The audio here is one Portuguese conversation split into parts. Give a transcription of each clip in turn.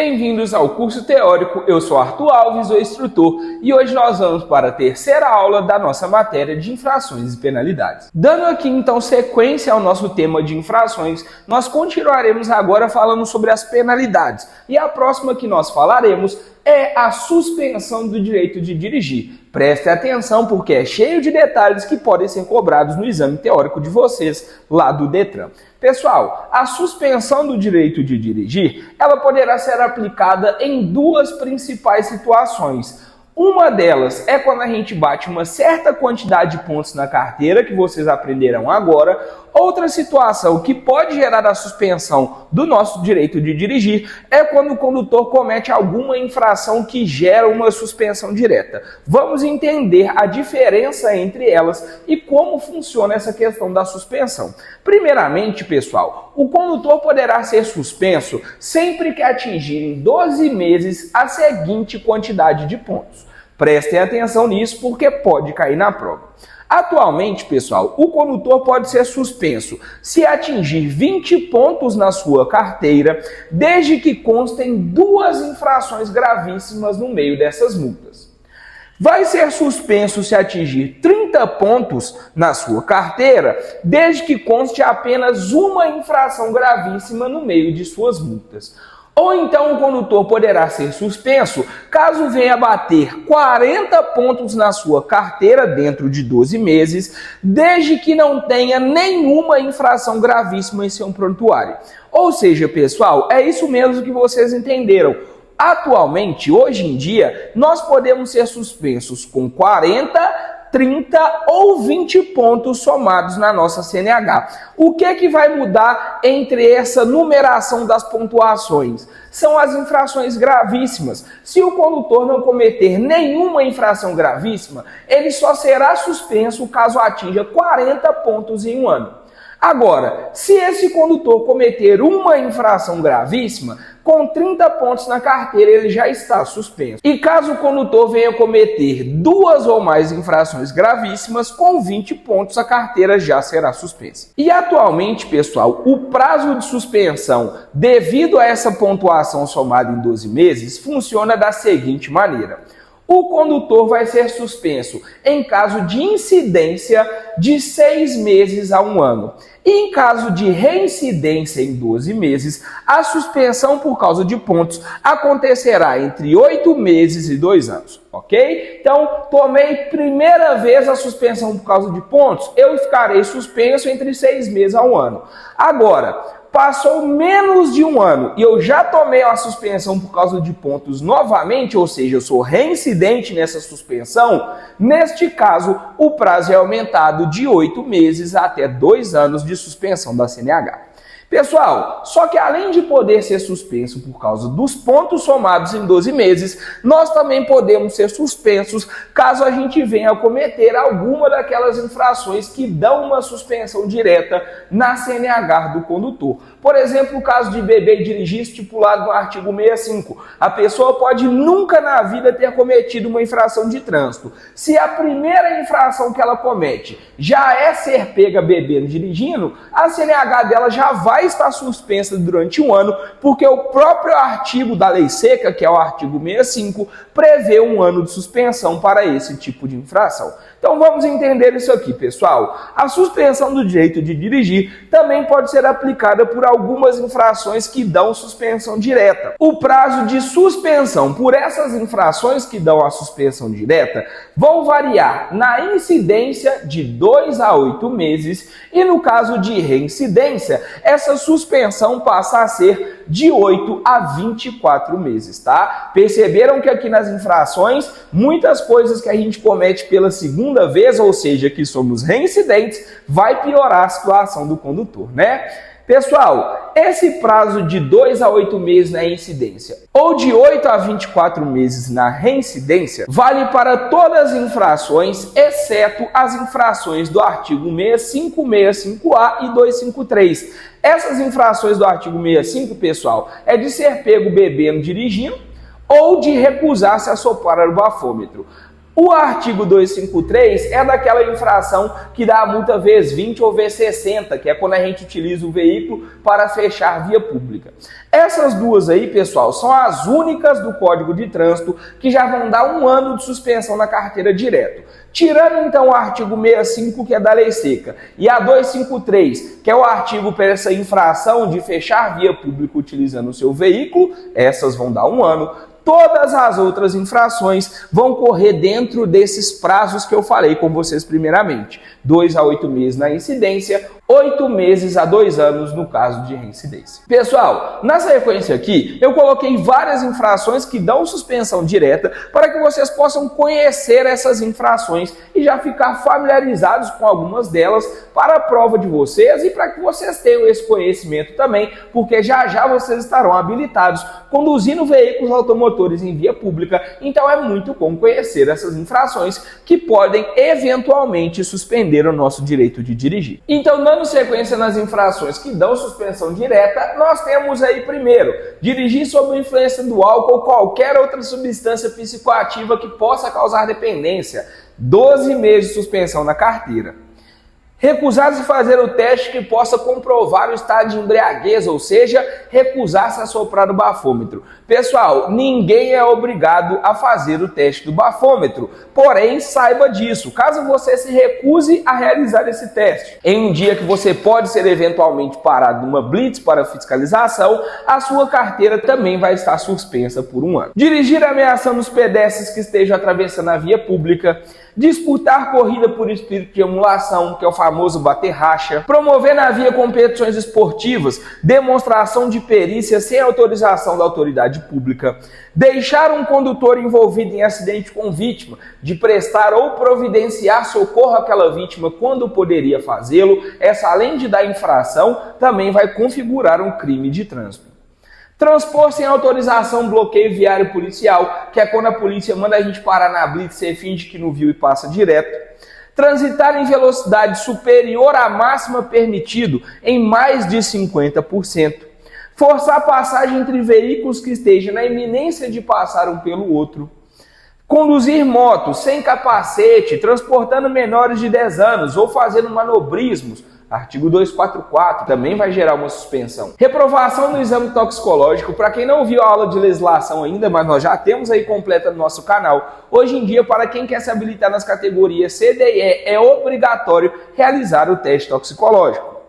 Bem-vindos ao curso teórico, eu sou Arthur Alves, o instrutor, e hoje nós vamos para a terceira aula da nossa matéria de infrações e penalidades. Dando aqui então sequência ao nosso tema de infrações, nós continuaremos agora falando sobre as penalidades, e a próxima que nós falaremos é a suspensão do direito de dirigir. Preste atenção porque é cheio de detalhes que podem ser cobrados no exame teórico de vocês lá do Detran. Pessoal, a suspensão do direito de dirigir, ela poderá ser aplicada em duas principais situações. Uma delas é quando a gente bate uma certa quantidade de pontos na carteira, que vocês aprenderão agora. Outra situação que pode gerar a suspensão do nosso direito de dirigir é quando o condutor comete alguma infração que gera uma suspensão direta. Vamos entender a diferença entre elas e como funciona essa questão da suspensão. Primeiramente, pessoal, o condutor poderá ser suspenso sempre que atingir em 12 meses a seguinte quantidade de pontos. Prestem atenção nisso porque pode cair na prova. Atualmente, pessoal, o condutor pode ser suspenso se atingir 20 pontos na sua carteira, desde que constem duas infrações gravíssimas no meio dessas multas. Vai ser suspenso se atingir 30 pontos na sua carteira, desde que conste apenas uma infração gravíssima no meio de suas multas. Ou então o condutor poderá ser suspenso caso venha bater 40 pontos na sua carteira dentro de 12 meses, desde que não tenha nenhuma infração gravíssima em seu prontuário. Ou seja, pessoal, é isso mesmo que vocês entenderam. Atualmente, hoje em dia, nós podemos ser suspensos com 40, 30 ou 20 pontos somados na nossa CNH. O que vai mudar entre essa numeração das pontuações? São as infrações gravíssimas. Se o condutor não cometer nenhuma infração gravíssima, ele só será suspenso caso atinja 40 pontos em um ano. Agora, se esse condutor cometer uma infração gravíssima, com 30 pontos na carteira ele já está suspenso. E caso o condutor venha cometer duas ou mais infrações gravíssimas, com 20 pontos a carteira já será suspensa. E atualmente, pessoal, o prazo de suspensão devido a essa pontuação somada em 12 meses funciona da seguinte maneira. O condutor vai ser suspenso em caso de incidência de 6 meses a 1 ano. E em caso de reincidência em 12 meses, a suspensão por causa de pontos acontecerá entre 8 meses e 2 anos, ok? Então, tomei primeira vez a suspensão por causa de pontos, eu ficarei suspenso entre 6 meses a 1 ano. Agora, passou menos de 1 ano e eu já tomei a suspensão por causa de pontos novamente, ou seja, eu sou reincidente nessa suspensão, neste caso, o prazo é aumentado de 8 meses até 2 anos de suspensão da CNH. Pessoal, só que além de poder ser suspenso por causa dos pontos somados em 12 meses, nós também podemos ser suspensos caso a gente venha a cometer alguma daquelas infrações que dão uma suspensão direta na CNH do condutor. Por exemplo, o caso de beber e dirigir estipulado no artigo 65. A pessoa pode nunca na vida ter cometido uma infração de trânsito. Se a primeira infração que ela comete já é ser pega bebendo e dirigindo, a CNH dela já vai estar suspensa durante 1 ano, porque o próprio artigo da lei seca, que é o artigo 65, prevê 1 ano de suspensão para esse tipo de infração. Então vamos entender isso aqui, pessoal. A suspensão do direito de dirigir também pode ser aplicada por algumas infrações que dão suspensão direta. O prazo de suspensão por essas infrações que dão a suspensão direta vão variar na incidência de 2 a 8 meses e no caso de reincidência, essa suspensão passa a ser de 8 a 24 meses, tá? Perceberam que aqui nas infrações, muitas coisas que a gente comete pela segunda vez, ou seja, que somos reincidentes, vai piorar a situação do condutor, né? Pessoal, esse prazo de 2 a 8 meses na incidência ou de 8 a 24 meses na reincidência vale para todas as infrações, exceto as infrações do artigo 65, 65A e 253. Essas infrações do artigo 65, pessoal, é de ser pego bebendo dirigindo ou de recusar-se a soprar o bafômetro. O artigo 253 é daquela infração que dá a multa vezes 20 ou vezes 60, que é quando a gente utiliza o veículo para fechar via pública. Essas duas aí, pessoal, são as únicas do Código de Trânsito que já vão dar 1 ano de suspensão na carteira direto. Tirando então o artigo 65, que é da lei seca, e a 253, que é o artigo para essa infração de fechar via pública utilizando o seu veículo, essas vão dar 1 ano. Todas as outras infrações vão correr dentro desses prazos que eu falei com vocês primeiramente. 2 a 8 meses na incidência, 8 meses a 2 anos no caso de reincidência. Pessoal, na sequência aqui, eu coloquei várias infrações que dão suspensão direta para que vocês possam conhecer essas infrações e já ficar familiarizados com algumas delas para a prova de vocês e para que vocês tenham esse conhecimento também, porque já já vocês estarão habilitados conduzindo veículos automotores em via pública, então é muito bom conhecer essas infrações que podem eventualmente suspender o nosso direito de dirigir. Então, dando sequência nas infrações que dão suspensão direta, nós temos aí primeiro, dirigir sob influência do álcool ou qualquer outra substância psicoativa que possa causar dependência, 12 meses de suspensão na carteira. Recusar-se a fazer o teste que possa comprovar o estado de embriaguez, ou seja, recusar-se a soprar o bafômetro. Pessoal, ninguém é obrigado a fazer o teste do bafômetro, porém saiba disso, caso você se recuse a realizar esse teste, em um dia que você pode ser eventualmente parado numa blitz para fiscalização, a sua carteira também vai estar suspensa por 1 ano. Dirigir ameaçando os pedestres que estejam atravessando a via pública, disputar corrida por espírito de emulação, que é o famoso bater racha, promover na via competições esportivas, demonstração de perícia sem autorização da autoridade pública, deixar um condutor envolvido em acidente com vítima, de prestar ou providenciar socorro àquela vítima quando poderia fazê-lo, essa além de dar infração, também vai configurar um crime de trânsito. Transpor sem autorização bloqueio viário policial, que é quando a polícia manda a gente parar na blitz, você finge que não viu e passa direto. Transitar em velocidade superior à máxima permitido em mais de 50%. Forçar passagem entre veículos que estejam na iminência de passar um pelo outro. Conduzir moto sem capacete, transportando menores de 10 anos ou fazendo manobrismos. Artigo 244 também vai gerar uma suspensão. Reprovação no exame toxicológico. Para quem não viu a aula de legislação ainda, mas nós já temos aí completa no nosso canal. Hoje em dia, para quem quer se habilitar nas categorias C, D e E, é obrigatório realizar o teste toxicológico.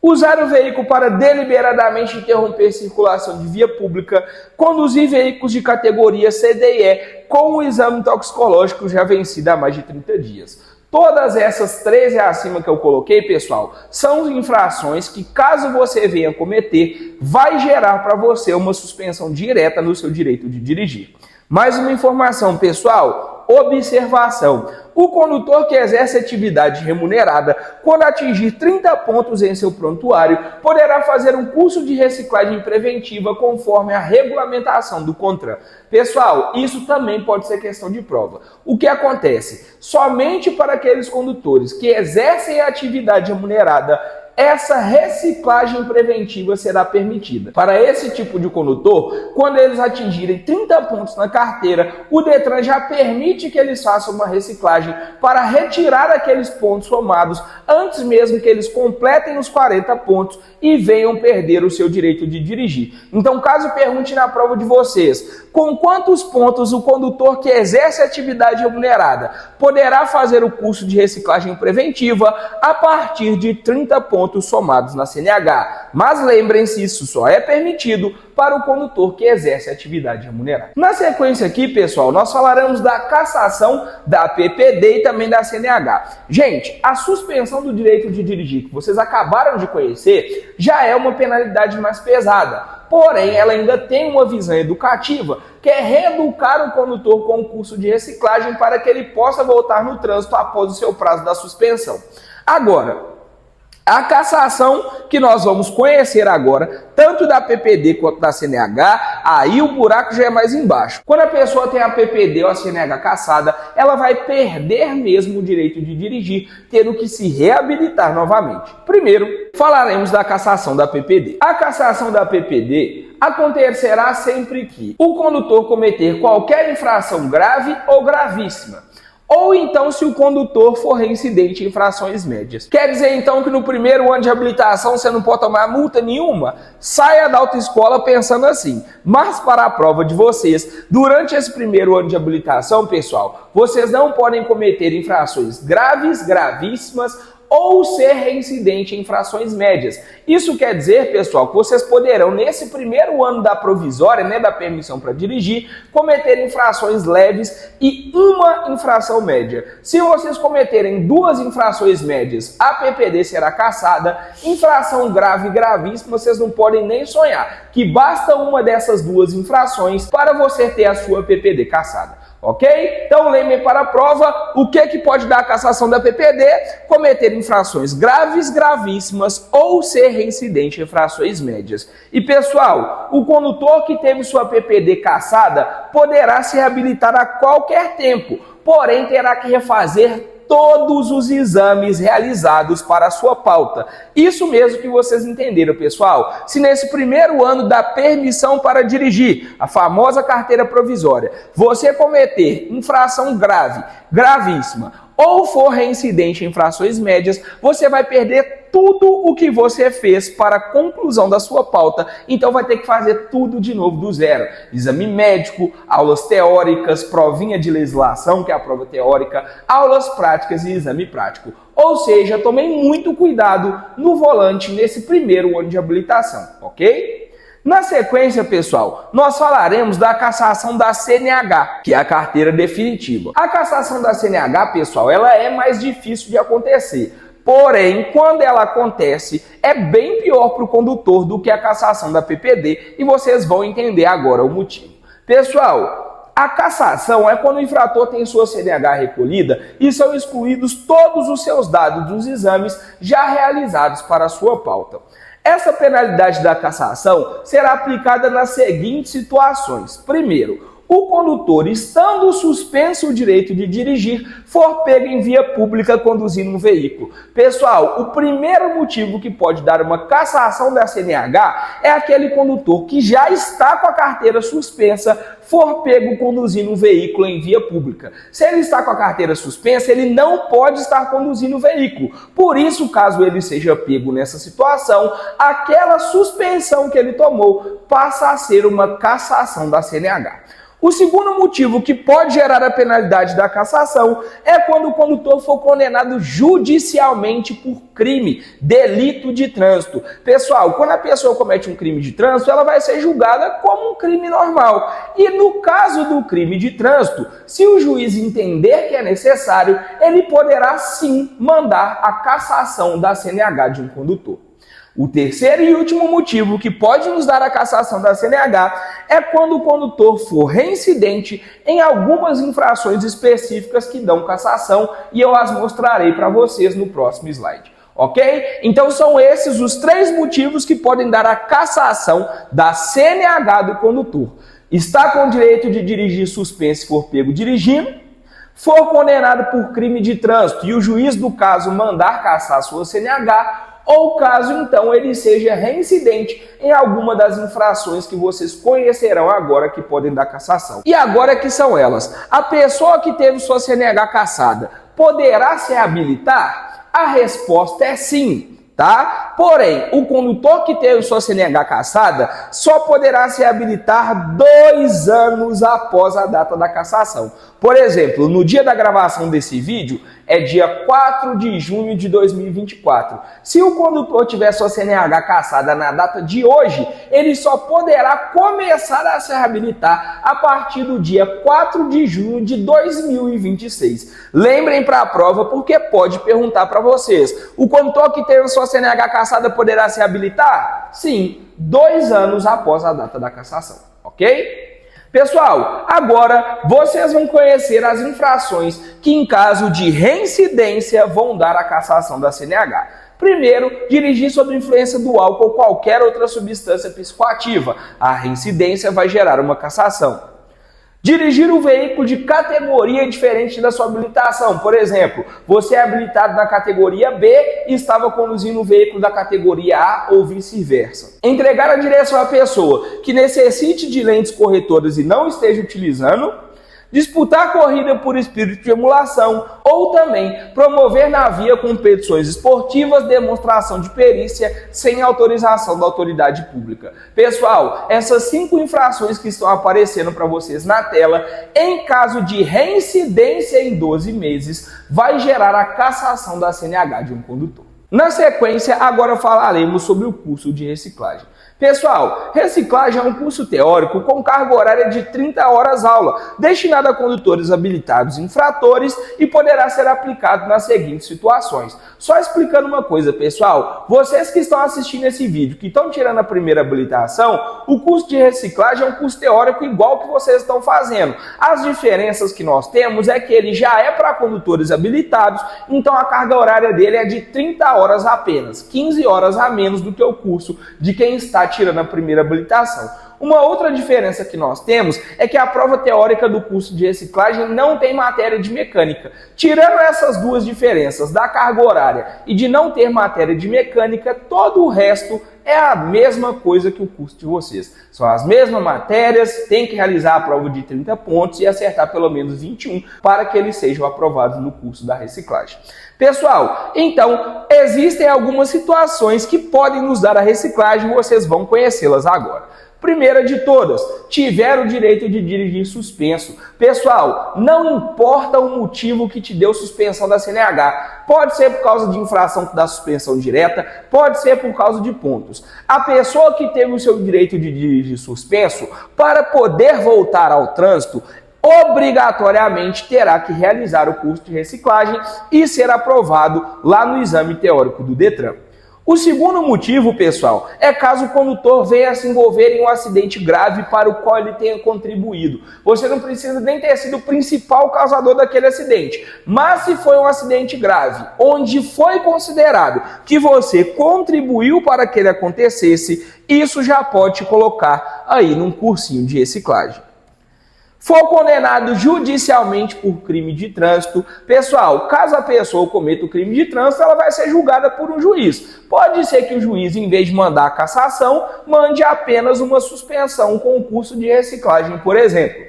Usar o veículo para deliberadamente interromper circulação de via pública, conduzir veículos de categoria C, D e E com o exame toxicológico já vencido há mais de 30 dias. Todas essas 13 acima que eu coloquei, pessoal, são infrações que, caso você venha cometer, vai gerar para você uma suspensão direta no seu direito de dirigir. Mais uma informação, pessoal, observação. O condutor que exerce atividade remunerada, quando atingir 30 pontos em seu prontuário, poderá fazer um curso de reciclagem preventiva conforme a regulamentação do CONTRAN. Pessoal, isso também pode ser questão de prova. O que acontece? Somente para aqueles condutores que exercem a atividade remunerada, essa reciclagem preventiva será permitida. Para esse tipo de condutor, quando eles atingirem 30 pontos na carteira, o Detran já permite que eles façam uma reciclagem para retirar aqueles pontos somados antes mesmo que eles completem os 40 pontos e venham perder o seu direito de dirigir. Então, caso pergunte na prova de vocês, com quantos pontos o condutor que exerce atividade remunerada poderá fazer o curso de reciclagem preventiva? A partir de 30 pontos somados na CNH. Mas lembrem-se, isso só é permitido para o condutor que exerce atividade remunerada. Na sequência aqui, pessoal, nós falaremos da cassação da PPD e também da CNH. Gente, a suspensão do direito de dirigir que vocês acabaram de conhecer já é uma penalidade mais pesada. Porém, ela ainda tem uma visão educativa, que é reeducar o condutor com o curso de reciclagem para que ele possa voltar no trânsito após o seu prazo da suspensão. Agora, a cassação que nós vamos conhecer agora, tanto da PPD quanto da CNH, aí o buraco já é mais embaixo. Quando a pessoa tem a PPD ou a CNH cassada, ela vai perder mesmo o direito de dirigir, tendo que se reabilitar novamente. Primeiro, falaremos da cassação da PPD. A cassação da PPD acontecerá sempre que o condutor cometer qualquer infração grave ou gravíssima, ou então se o condutor for reincidente em infrações médias. Quer dizer então que no primeiro ano de habilitação você não pode tomar multa nenhuma? Saia da autoescola pensando assim. Mas para a prova de vocês, durante esse primeiro ano de habilitação, pessoal, vocês não podem cometer infrações graves, gravíssimas, ou ser reincidente em infrações médias. Isso quer dizer, pessoal, que vocês poderão, nesse primeiro ano da provisória, da permissão para dirigir, cometer infrações leves e uma infração média. Se vocês cometerem 2 infrações médias, a PPD será cassada. Infração grave e gravíssima, vocês não podem nem sonhar, que basta uma dessas 2 infrações para você ter a sua PPD cassada. Ok? Então lembrem para a prova o que pode dar a cassação da PPD: cometer infrações graves, gravíssimas ou ser reincidente em infrações médias. E pessoal, o condutor que teve sua PPD cassada poderá se reabilitar a qualquer tempo, porém terá que refazer todos os exames realizados para a sua pauta. Isso mesmo que vocês entenderam, pessoal. Se nesse primeiro ano da permissão para dirigir, a famosa carteira provisória, você cometer infração grave, gravíssima, ou for reincidente em infrações médias, você vai perder tudo o que você fez para a conclusão da sua pauta. Então vai ter que fazer tudo de novo do zero. Exame médico, aulas teóricas, provinha de legislação, que é a prova teórica, aulas práticas e exame prático. Ou seja, tomem muito cuidado no volante nesse primeiro ano de habilitação, ok? Na sequência, pessoal, nós falaremos da cassação da CNH, que é a carteira definitiva. A cassação da CNH, pessoal, ela é mais difícil de acontecer. Porém, quando ela acontece, é bem pior para o condutor do que a cassação da PPD, e vocês vão entender agora o motivo. Pessoal, a cassação é quando o infrator tem sua CNH recolhida e são excluídos todos os seus dados dos exames já realizados para a sua pauta. Essa penalidade da cassação será aplicada nas seguintes situações. Primeiro, o condutor, estando suspenso o direito de dirigir, for pego em via pública conduzindo um veículo. Pessoal, o primeiro motivo que pode dar uma cassação da CNH é aquele condutor que já está com a carteira suspensa, for pego conduzindo um veículo em via pública. Se ele está com a carteira suspensa, ele não pode estar conduzindo o veículo. Por isso, caso ele seja pego nessa situação, aquela suspensão que ele tomou passa a ser uma cassação da CNH. O segundo motivo que pode gerar a penalidade da cassação é quando o condutor for condenado judicialmente por crime, delito de trânsito. Pessoal, quando a pessoa comete um crime de trânsito, ela vai ser julgada como um crime normal. E no caso do crime de trânsito, se o juiz entender que é necessário, ele poderá sim mandar a cassação da CNH de um condutor. O terceiro e último motivo que pode nos dar a cassação da CNH é quando o condutor for reincidente em algumas infrações específicas que dão cassação, e eu as mostrarei para vocês no próximo slide. Ok? Então são esses os 3 motivos que podem dar a cassação da CNH do condutor. Está com o direito de dirigir suspenso se for pego dirigindo, for condenado por crime de trânsito e o juiz do caso mandar cassar sua CNH, ou caso então ele seja reincidente em alguma das infrações que vocês conhecerão agora que podem dar cassação. E agora que são elas: a pessoa que teve sua CNH cassada poderá se reabilitar? A resposta é sim, tá? Porém, o condutor que teve sua CNH cassada só poderá se reabilitar 2 anos após a data da cassação. Por exemplo, no dia da gravação desse vídeo, é dia 4 de junho de 2024. Se o condutor tiver sua CNH cassada na data de hoje, ele só poderá começar a se reabilitar a partir do dia 4 de junho de 2026. Lembrem para a prova, porque pode perguntar para vocês: o condutor que teve sua CNH cassada poderá se reabilitar? Sim, 2 anos após a data da cassação, ok? Pessoal, agora vocês vão conhecer as infrações que, em caso de reincidência, vão dar a cassação da CNH. Primeiro, dirigir sob influência do álcool ou qualquer outra substância psicoativa. A reincidência vai gerar uma cassação. Dirigir um veículo de categoria diferente da sua habilitação. Por exemplo, você é habilitado na categoria B e estava conduzindo um veículo da categoria A ou vice-versa. Entregar a direção à pessoa que necessite de lentes corretoras e não esteja utilizando. disputar corrida por espírito de emulação ou também promover na via competições esportivas, demonstração de perícia sem autorização da autoridade pública. Pessoal, essas 5 infrações que estão aparecendo para vocês na tela, em caso de reincidência em 12 meses, vai gerar a cassação da CNH de um condutor. Na sequência, agora falaremos sobre o curso de reciclagem. Pessoal, reciclagem é um curso teórico com carga horária de 30 horas aula, destinado a condutores habilitados infratores e poderá ser aplicado nas seguintes situações. Só explicando uma coisa, pessoal, vocês que estão assistindo esse vídeo, que estão tirando a primeira habilitação, o curso de reciclagem é um curso teórico igual que vocês estão fazendo. As diferenças que nós temos é que ele já é para condutores habilitados, então a carga horária dele é de 30 horas apenas, 15 horas a menos do que o curso de quem está tirando a primeira habilitação. Uma outra diferença que nós temos é que a prova teórica do curso de reciclagem não tem matéria de mecânica. Tirando essas duas diferenças, da carga horária e de não ter matéria de mecânica, todo o resto é a mesma coisa que o curso de vocês. São as mesmas matérias, tem que realizar a prova de 30 pontos e acertar pelo menos 21 para que eles sejam aprovados no curso da reciclagem. Pessoal, então, existem algumas situações que podem nos dar a reciclagem, vocês vão conhecê-las agora. Primeira de todas, tiver o direito de dirigir suspenso. Pessoal, não importa o motivo que te deu suspensão da CNH. Pode ser por causa de infração da suspensão direta, pode ser por causa de pontos. A pessoa que teve o seu direito de dirigir suspenso, para poder voltar ao trânsito, obrigatoriamente terá que realizar o curso de reciclagem e ser aprovado lá no exame teórico do Detran. O segundo motivo, pessoal, é caso o condutor venha se envolver em um acidente grave para o qual ele tenha contribuído. Você não precisa nem ter sido o principal causador daquele acidente, mas se foi um acidente grave, onde foi considerado que você contribuiu para que ele acontecesse, isso já pode te colocar aí num cursinho de reciclagem. For condenado judicialmente por crime de trânsito, pessoal, caso a pessoa cometa o crime de trânsito, ela vai ser julgada por um juiz. Pode ser que o juiz, em vez de mandar a cassação, mande apenas uma suspensão com o curso de reciclagem, por exemplo.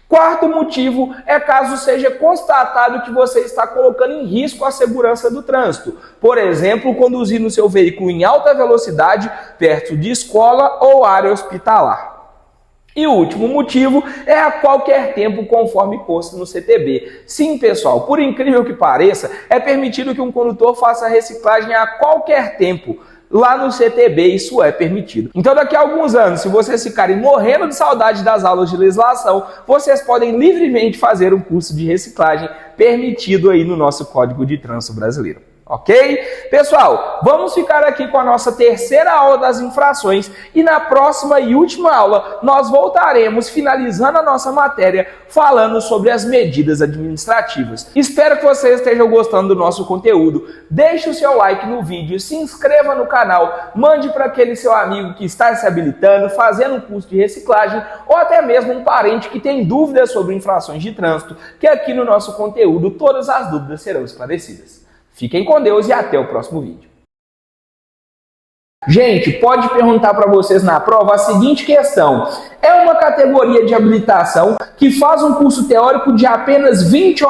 Quarto motivo é caso seja constatado que você está colocando em risco a segurança do trânsito. Por exemplo, conduzir no seu veículo em alta velocidade perto de escola ou área hospitalar. E o último motivo é a qualquer tempo, conforme consta no CTB. Sim, pessoal, por incrível que pareça, é permitido que um condutor faça reciclagem a qualquer tempo. Lá no CTB isso é permitido. Então daqui a alguns anos, se vocês ficarem morrendo de saudade das aulas de legislação, vocês podem livremente fazer um curso de reciclagem permitido aí no nosso Código de Trânsito Brasileiro. Ok? Pessoal, vamos ficar aqui com a nossa terceira aula das infrações e na próxima e última aula nós voltaremos finalizando a nossa matéria falando sobre as medidas administrativas. Espero que vocês estejam gostando do nosso conteúdo. Deixe o seu like no vídeo, se inscreva no canal, mande para aquele seu amigo que está se habilitando, fazendo um curso de reciclagem ou até mesmo um parente que tem dúvidas sobre infrações de trânsito, que aqui no nosso conteúdo todas as dúvidas serão esclarecidas. Fiquem com Deus e até o próximo vídeo. Gente, pode perguntar para vocês na prova a seguinte questão. É uma categoria de habilitação que faz um curso teórico de apenas 20 horas